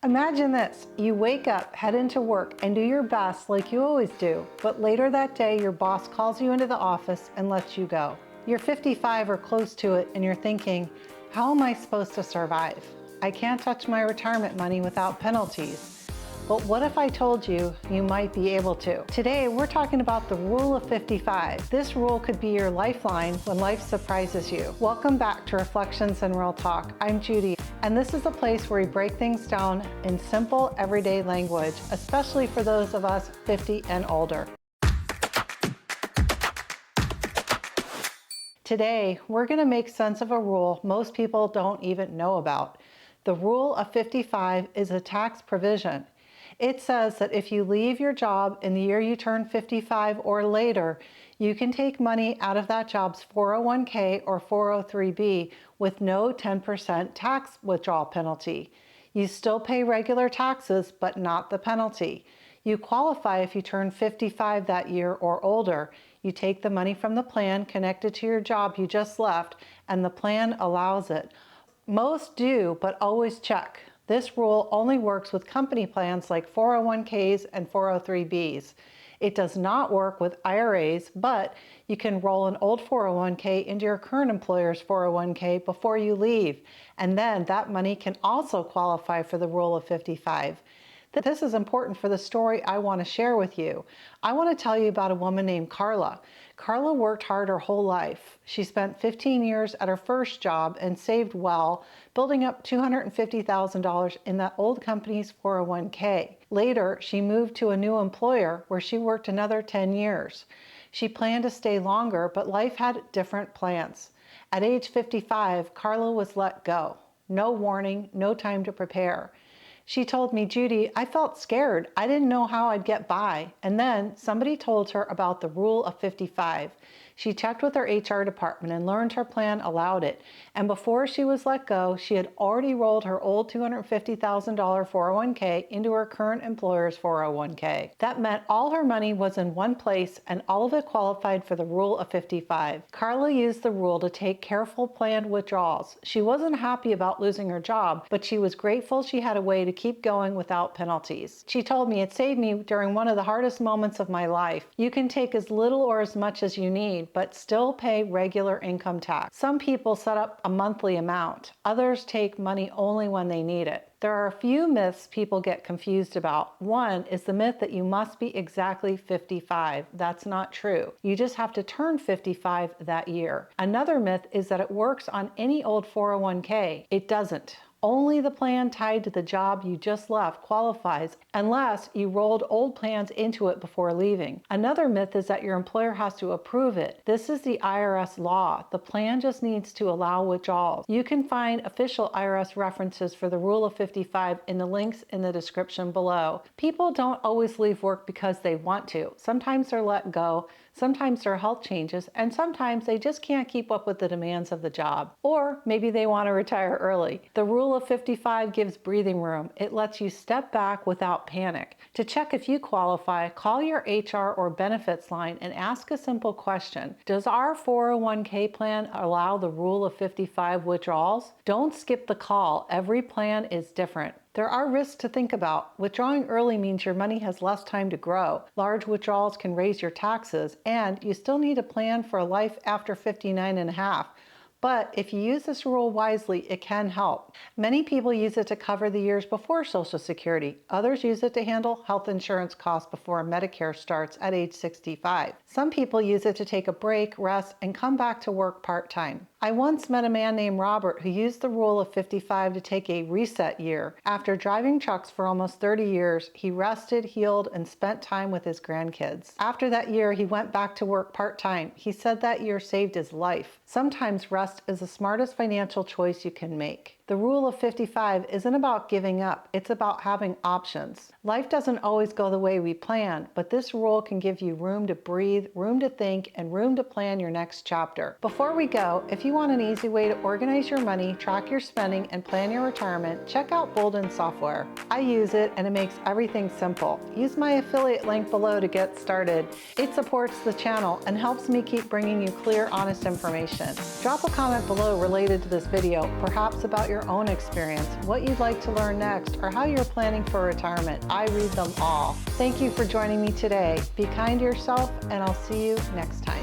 Imagine this, you wake up, head into work, and do your best like you always do, but later that day your boss calls you into the office and lets you go. You're 55 or close to it and you're thinking, how am I supposed to survive? I can't touch my retirement money without penalties. But what if I told you you might be able to? Today we're talking about the rule of 55. This rule could be your lifeline when life surprises you. Welcome back to Reflections and Real Talk. I'm Judy, and this is a place where we break things down in simple, everyday language, especially for those of us 50 and older. Today, we're going to make sense of a rule most people don't even know about. The rule of 55 is a tax provision. It says that if you leave your job in the year you turn 55 or later, you can take money out of that job's 401k or 403b with no 10% tax withdrawal penalty. You still pay regular taxes, but not the penalty. You qualify if you turn 55 that year or older. You take the money from the plan connected to your job you just left, and the plan allows it. Most do, but always check. This rule only works with company plans like 401ks and 403bs. It does not work with IRAs, but you can roll an old 401k into your current employer's 401k before you leave, and then that money can also qualify for the rule of 55. This is important for the story I want to share with you. I want to tell you about a woman named Carla. Carla worked hard her whole life. She spent 15 years at her first job and saved well, building up $250,000 in that old company's 401k. Later, she moved to a new employer where she worked another 10 years. She planned to stay longer, but life had different plans. At age 55, Carla was let go. No warning, no time to prepare. She told me, Judy, I felt scared. I didn't know how I'd get by. And then somebody told her about the rule of 55. She checked with her HR department and learned her plan allowed it. And before she was let go, she had already rolled her old $250,000 401k into her current employer's 401k. That meant all her money was in one place and all of it qualified for the rule of 55. Carla used the rule to take careful planned withdrawals. She wasn't happy about losing her job, but she was grateful she had a way to keep going without penalties. She told me, it saved me during one of the hardest moments of my life. You can take as little or as much as you need, but still pay regular income tax. Some people set up a monthly amount. Others take money only when they need it. There are a few myths people get confused about. One is the myth that you must be exactly 55. That's not true. You just have to turn 55 that year. Another myth is that it works on any old 401k. It doesn't. Only the plan tied to the job you just left qualifies unless you rolled old plans into it before leaving. Another myth is that your employer has to approve it. This is the IRS law. The plan just needs to allow withdrawals. You can find official IRS references for the rule of 55 in the links in the description below. People don't always leave work because they want to. Sometimes they're let go, sometimes there are health changes, and sometimes they just can't keep up with the demands of the job. Or maybe they want to retire early. The rule of 55 gives breathing room. It lets you step back without panic. To check if you qualify, call your HR or benefits line and ask a simple question. Does our 401k plan allow the rule of 55 withdrawals? Don't skip the call. Every plan is different. There are risks to think about. Withdrawing early means your money has less time to grow. Large withdrawals can raise your taxes, and you still need a plan for a life after 59 and a half. But if you use this rule wisely, it can help. Many people use it to cover the years before Social Security. Others use it to handle health insurance costs before Medicare starts at age 65. Some people use it to take a break, rest, and come back to work part-time. I once met a man named Robert who used the rule of 55 to take a reset year. After driving trucks for almost 30 years, he rested, healed, and spent time with his grandkids. After that year, he went back to work part-time. He said that year saved his life. Sometimes rest is the smartest financial choice you can make. The rule of 55 isn't about giving up, it's about having options. Life doesn't always go the way we plan, but this rule can give you room to breathe, room to think, and room to plan your next chapter. Before we go, if you want an easy way to organize your money, track your spending, and plan your retirement, check out Bolden software. I use it and it makes everything simple. Use my affiliate link below to get started. It supports the channel and helps me keep bringing you clear, honest information. Drop a comment below related to this video, perhaps about your your own experience, what you'd like to learn next, or how you're planning for retirement. I read them all. Thank you for joining me today. Be kind to yourself, and I'll see you next time.